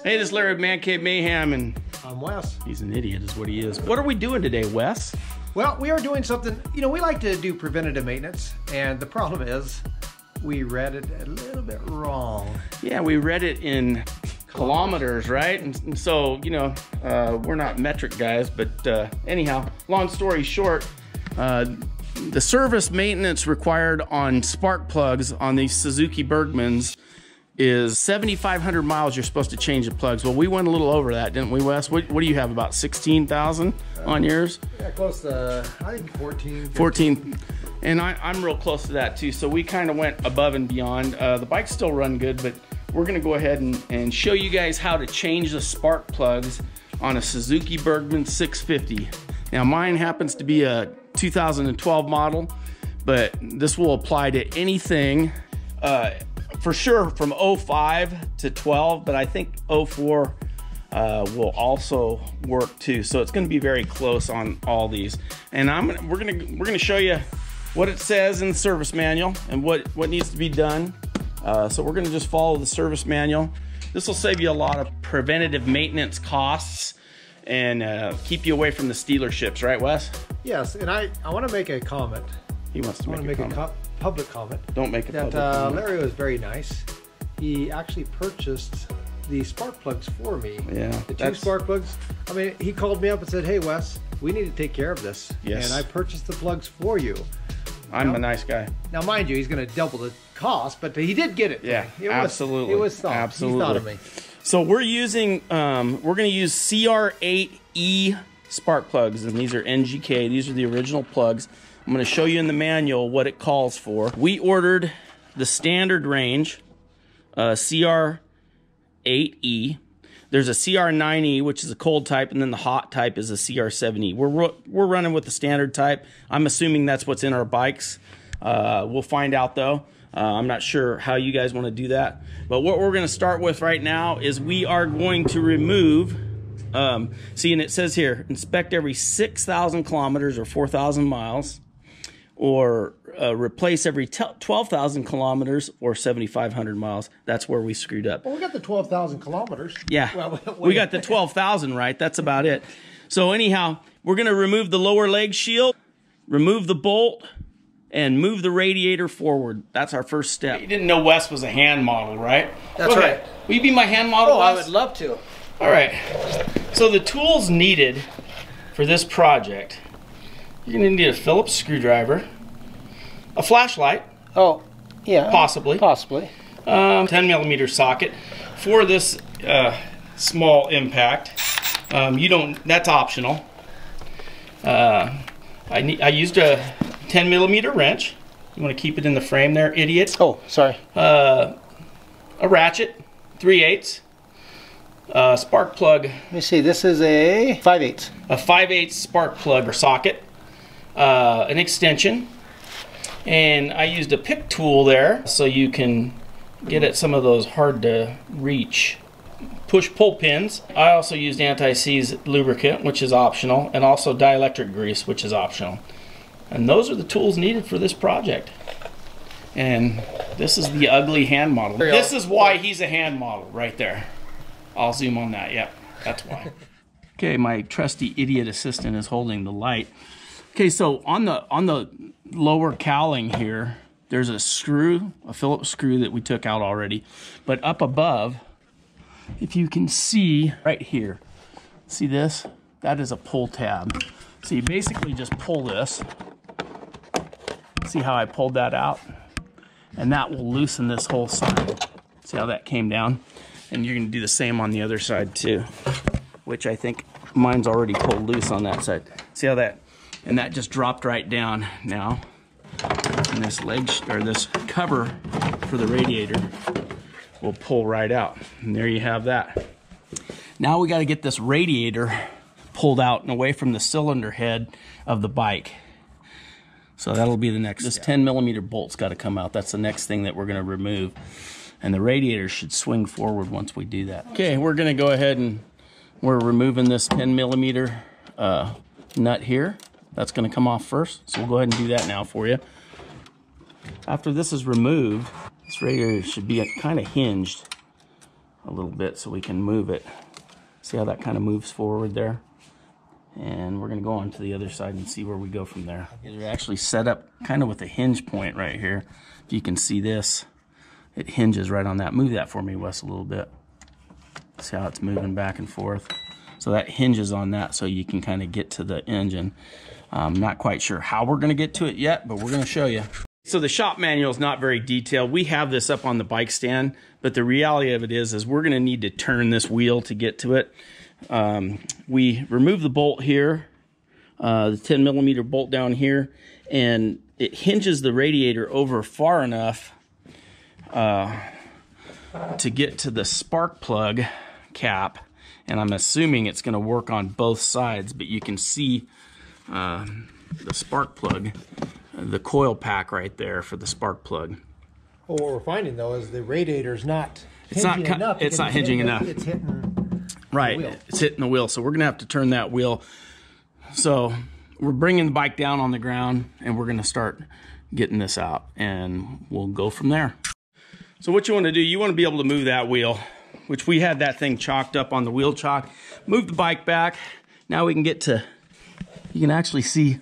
Hey, this is Larry of ManCave Mayhem, and I'm Wes. He's an idiot is what he is. What are we doing today, Wes? Well, we are doing something, you know, we like to do preventative maintenance, and the problem is we read it a little bit wrong. Yeah, we read it in kilometers, right? And so, you know, we're not metric guys, but anyhow, long story short, the service maintenance required on spark plugs on these Suzuki Burgmans is 7,500 miles you're supposed to change the plugs. Well, we went a little over that, didn't we, Wes? What do you have, about 16,000 on yours? Yeah, close to, I think 14. 14. And I'm real close to that too. So we kind of went above and beyond. The bikes still run good, but we're gonna go ahead and show you guys how to change the spark plugs on a Suzuki Burgman 650. Now mine happens to be a 2012 model, but this will apply to anything, for sure from 05 to 12, but I think 04 will also work too. So it's gonna be very close on all these. And we're gonna show you what it says in the service manual and what needs to be done. So we're gonna just follow the service manual. This will save you a lot of preventative maintenance costs and keep you away from the dealerships, right, Wes? Yes, and I want to make a comment. He wants to make a comment. Public comment. Don't make a public comment. Larry was very nice. He actually purchased the spark plugs for me. Yeah. The two spark plugs. I mean, he called me up and said, "Hey, Wes, we need to take care of this." Yes. And I purchased the plugs for you. I'm a nice guy. Now, mind you, he's going to double the cost, but he did get it. Yeah, absolutely. It was thought. Absolutely. He thought of me. So we're using, we're going to use CR8E spark plugs, and these are NGK. These are the original plugs. I'm going to show you in the manual what it calls for. We ordered the standard range, CR8E. There's a CR9E, which is a cold type, and then the hot type is a CR7E. We're running with the standard type. I'm assuming that's what's in our bikes. We'll find out though. I'm not sure how you guys want to do that. But what we're going to start with right now is we are going to remove, see, and it says here, inspect every 6,000 kilometers or 4,000 miles, or replace every 12,000 kilometers or 7,500 miles. That's where we screwed up. Well, we got the 12,000 kilometers. Yeah, well, we got the 12,000 right. That's about it. So anyhow, we're going to remove the lower leg shield, remove the bolt, and move the radiator forward. That's our first step. You didn't know Wes was a hand model, right? That's right. Will you be my hand model, Oh, Wes? I would love to. All right. So the tools needed for this project, you're going to need a Phillips screwdriver, a flashlight. Oh, yeah. Possibly. 10mm socket for this small impact. That's optional. I used a 10mm wrench. You want to keep it in the frame there, idiot. Oh, sorry. A ratchet, 3/8. Spark plug. Let me see, this is a 5/8. A 5/8 spark plug or socket. An extension. And I used a pick tool there so you can get at some of those hard to reach push-pull pins. I also used anti-seize lubricant, which is optional, and also dielectric grease, which is optional. And those are the tools needed for this project. And this is the ugly hand model. This is why he's a hand model right there. I'll zoom on that. Yep, that's why. Okay, my trusty idiot assistant is holding the light. Okay, so on the lower cowling here, there's a screw, a Phillips screw that we took out already. But up above, if you can see right here, see this? That is a pull tab. So you basically just pull this. See how I pulled that out? And that will loosen this whole side. See how that came down? And you're gonna do the same on the other side too, which I think mine's already pulled loose on that side. See how that, and that just dropped right down now. And this leg, or this cover for the radiator will pull right out. And there you have that. Now we gotta get this radiator pulled out and away from the cylinder head of the bike. So that'll be the next. This 10mm bolt's got to come out. That's the next thing that we're going to remove. And the radiator should swing forward once we do that. Okay, we're going to go ahead and we're removing this 10mm nut here. That's going to come off first. So we'll go ahead and do that now for you. After this is removed, this radiator should be kind of hinged a little bit so we can move it. See how that kind of moves forward there? And we're going to go on to the other side and see where we go from there. They're actually set up kind of with a hinge point right here. If you can see this, it hinges right on that. Move that for me, Wes, a little bit. See how it's moving back and forth? So that hinges on that so you can kind of get to the engine. I'm not quite sure how we're going to get to it yet, but we're going to show you. So the shop manual is not very detailed. We have this up on the bike stand, but the reality of it is we're going to need to turn this wheel to get to it. We remove the bolt here, the 10 millimeter bolt down here, and it hinges the radiator over far enough to get to the spark plug cap. And I'm assuming it's going to work on both sides, but you can see the spark plug, the coil pack right there for the spark plug. Well, what we're finding though is the radiator's not hinging enough. It's not hinging enough. It's hitting right. the wheel. It's hitting the wheel. So we're going to have to turn that wheel. So we're bringing the bike down on the ground and we're going to start getting this out and we'll go from there. So what you want to do, you want to be able to move that wheel, which we had that thing chalked up on the wheel chalk. Move the bike back. Now we can get to, you can actually see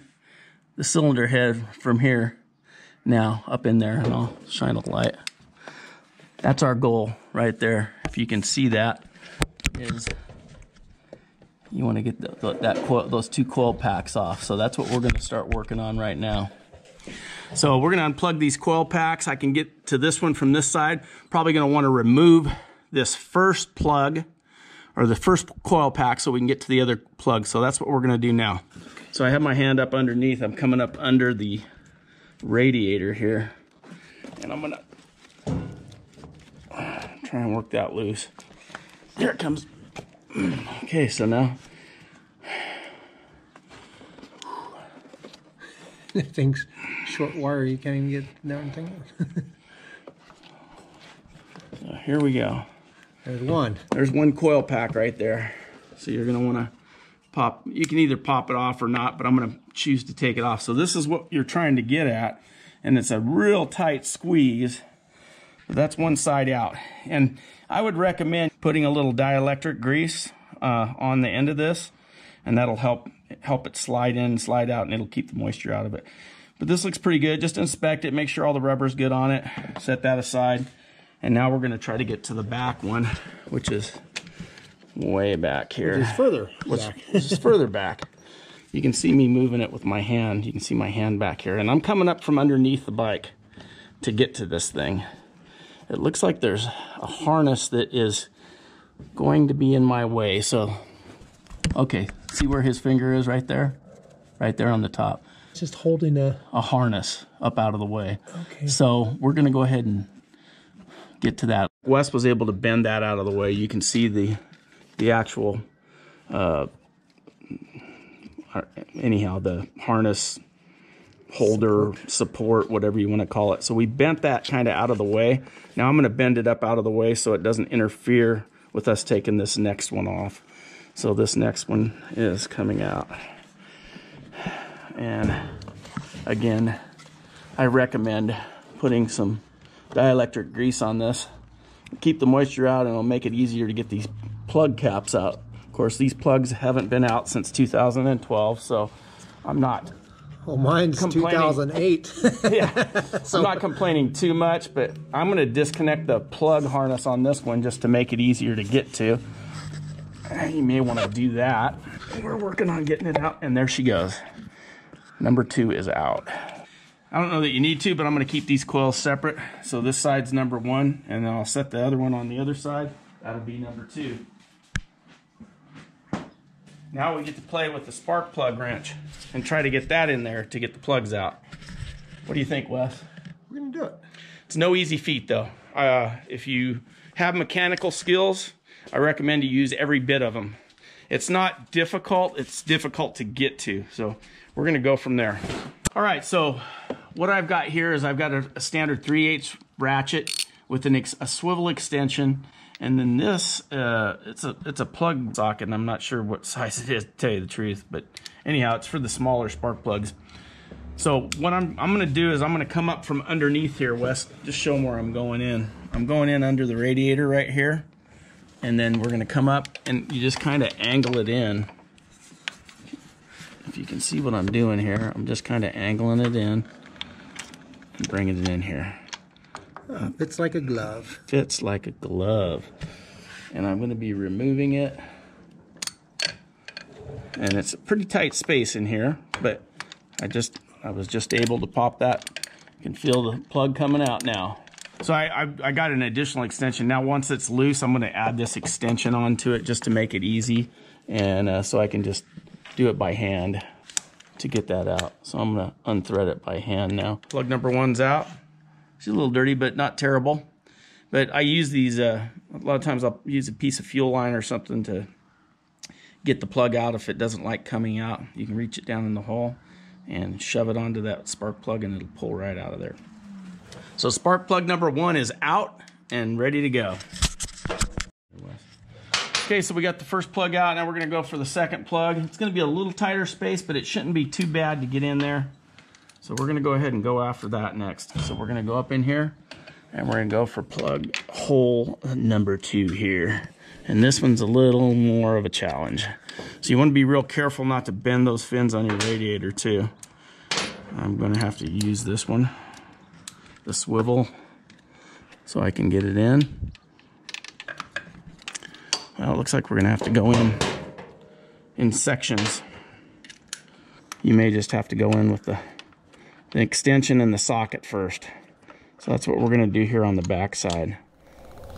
the cylinder head from here now up in there, and I'll shine a light. That's our goal right there. If you can see that, is you want to get those two coil packs off. So that's what we're going to start working on right now. So we're going to unplug these coil packs. I can get to this one from this side. Probably going to want to remove this first plug or the first coil pack so we can get to the other plug. So that's what we're going to do now. So I have my hand up underneath. I'm coming up under the radiator here. And I'm going to try and work that loose. There it comes. Okay, so now. That thing's short wire. You can't even get down thing. So here we go. There's one. There's one coil pack right there. So you're going to want to pop. You can either pop it off or not, but I'm going to choose to take it off. So this is what you're trying to get at, and it's a real tight squeeze. But that's one side out. And I would recommend putting a little dielectric grease on the end of this, and that'll help it slide in and slide out, and it'll keep the moisture out of it. But this looks pretty good. Just inspect it, make sure all the rubber's good on it, set that aside. And now we're going to try to get to the back one, which is way back here. Which is further back. Which is further back. You can see me moving it with my hand. You can see my hand back here. And I'm coming up from underneath the bike to get to this thing. It looks like there's a harness that is going to be in my way. So, okay, see where his finger is right there? Right there on the top. It's just holding a harness up out of the way. Okay. So we're going to go ahead and get to that. Wes was able to bend that out of the way. You can see the actual, anyhow, the harness holder, support, whatever you want to call it. So we bent that kind of out of the way. Now I'm going to bend it up out of the way so it doesn't interfere with us taking this next one off. So this next one is coming out. And again, I recommend putting some dielectric grease on this. Keep the moisture out, and it'll make it easier to get these plug caps out. Of course, these plugs haven't been out since 2012, so I'm not Well, mine's 2008. Yeah, so I'm not complaining too much, but I'm going to disconnect the plug harness on this one just to make it easier to get to. You may want to do that. We're working on getting it out, and there she goes. Number 2 is out. I don't know that you need to, but I'm going to keep these coils separate. So this side's number 1, and then I'll set the other one on the other side. That'll be number 2. Now we get to play with the spark plug wrench and try to get that in there to get the plugs out. What do you think, Wes? We're going to do it. It's no easy feat, though. If you have mechanical skills, I recommend you use every bit of them. It's not difficult, it's difficult to get to. So we're going to go from there. All right, so what I've got here is I've got a standard 3/8 ratchet with a swivel extension. And then this, it's a plug socket, and I'm not sure what size it is, to tell you the truth. But anyhow, it's for the smaller spark plugs. So what I'm going to do is I'm going to come up from underneath here, Wes. Just show them where I'm going in. I'm going in under the radiator right here. And then we're gonna come up and you just kind of angle it in. If you can see what I'm doing here, I'm just kind of angling it in and bringing it in here. Fits like a glove. Fits like a glove. And I'm gonna be removing it. And it's a pretty tight space in here, but I was just able to pop that. You can feel the plug coming out now. So I got an additional extension. Now once it's loose, I'm gonna add this extension onto it just to make it easy. And so I can just do it by hand to get that out. So I'm gonna unthread it by hand now. Plug number 1's out. It's a little dirty, but not terrible. But I use these, a lot of times I'll use a piece of fuel line or something to get the plug out if it doesn't like coming out. You can reach it down in the hole and shove it onto that spark plug and it'll pull right out of there. So spark plug number 1 is out and ready to go. Okay, so we got the first plug out. Now we're gonna go for the second plug. It's gonna be a little tighter space, but it shouldn't be too bad to get in there. So we're gonna go ahead and go after that next. So we're gonna go up in here and we're gonna go for plug hole number 2 here. And this one's a little more of a challenge. So you wanna be real careful not to bend those fins on your radiator too. I'm gonna have to use this one, the swivel, so I can get it in. Well, it looks like we're gonna have to go in sections. You may just have to go in with the extension and the socket first. So that's what we're gonna do here on the back side.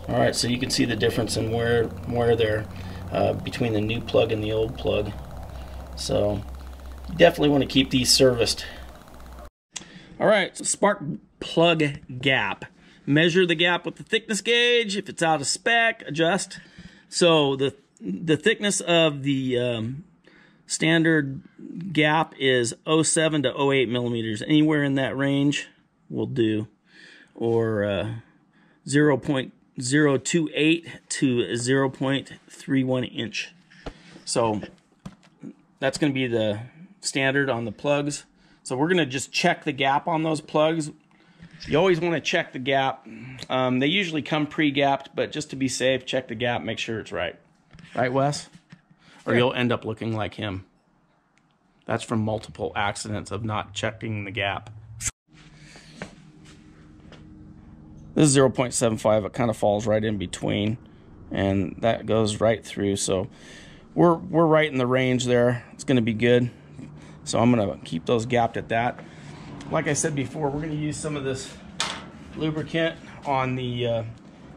All right, so you can see the difference in wear there between the new plug and the old plug. So you definitely want to keep these serviced. All right, so spark plug gap. Measure the gap with the thickness gauge. If it's out of spec, adjust. So the thickness of the standard gap is 0.7 to 0.8 millimeters. Anywhere in that range will do. Or 0.028 to 0.31 inch. So that's going to be the standard on the plugs. So we're going to just check the gap on those plugs. You always want to check the gap. They usually come pre-gapped, but just to be safe, check the gap, make sure it's right. Right, Wes? Or you'll end up looking like him. That's from multiple accidents of not checking the gap. This is 0.75. It kind of falls right in between, and that goes right through. So we're right in the range there. It's going to be good. So I'm going to keep those gapped at that. Like I said before, we're going to use some of this lubricant on the.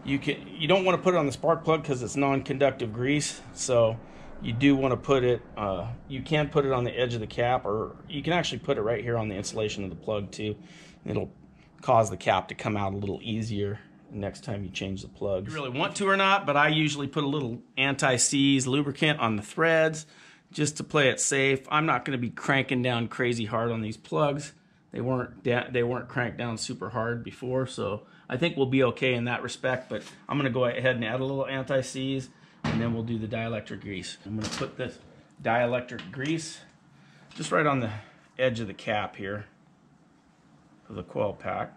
You don't want to put it on the spark plug because it's non-conductive grease. So you do want to put it. You can put it on the edge of the cap, or you can actually put it right here on the insulation of the plug too. It'll cause the cap to come out a little easier next time you change the plugs. You really want to or not, but I usually put a little anti-seize lubricant on the threads just to play it safe. I'm not going to be cranking down crazy hard on these plugs. They weren't cranked down super hard before, so I think we'll be okay in that respect. But I'm going to go ahead and add a little anti-seize, and then we'll do the dielectric grease. I'm going to put this dielectric grease just right on the edge of the cap here of the coil pack,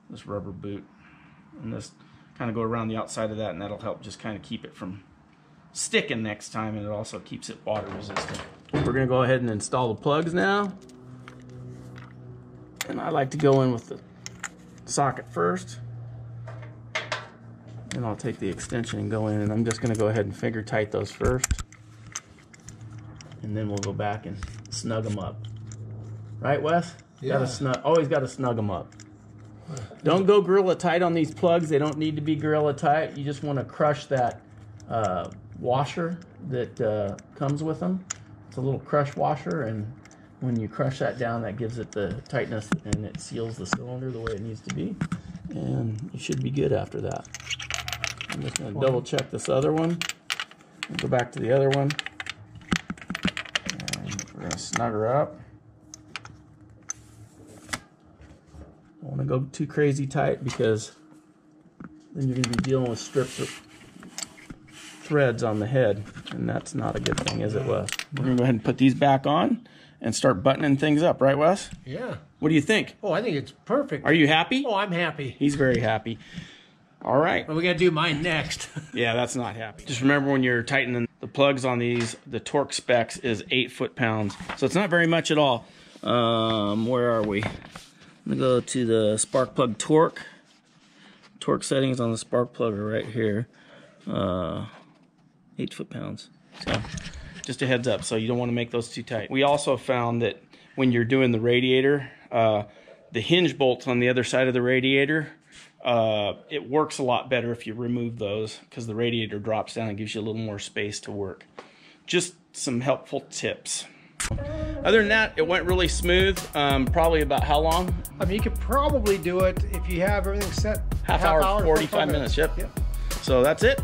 this rubber boot, and this kind of go around the outside of that, and that'll help just kind of keep it from sticking next time, and it also keeps it water resistant. We're going to go ahead and install the plugs now. And I like to go in with the socket first. And I'll take the extension and go in, and I'm just going to go ahead and finger tight those first. And then we'll go back and snug them up. Right, Wes? Yeah. Always got to snug them up. Don't go Gorilla tight on these plugs. They don't need to be Gorilla tight. You just want to crush that washer that comes with them. It's a little crush washer, and when you crush that down, that gives it the tightness and it seals the cylinder the way it needs to be. And you should be good after that. I'm just going to double check this other one. And go back to the other one. And we're going to snug her up. Don't want to go too crazy tight because then you're going to be dealing with strips of threads on the head. And that's not a good thing, is it, Wes? We're going to go ahead and put these back on and start buttoning things up, right, Wes? Yeah. What do you think? Oh, I think it's perfect. Are you happy? Oh, I'm happy. He's very happy. All right. Well, we gotta do mine next. Yeah, that's not happy. Just remember when you're tightening the plugs on these, the torque specs is 8 foot-pounds. So it's not very much at all. Where are we? I'm gonna go to the spark plug torque. Torque settings on the spark plug are right here. 8 foot-pounds. So just a heads up, so you don't want to make those too tight. We also found that when you're doing the radiator, the hinge bolts on the other side of the radiator, it works a lot better if you remove those, because the radiator drops down and gives you a little more space to work. Just some helpful tips. Other than that, it went really smooth. Probably about how long? I mean, you could probably do it if you have everything set. Half hour, 45 minutes. Yep. So that's it.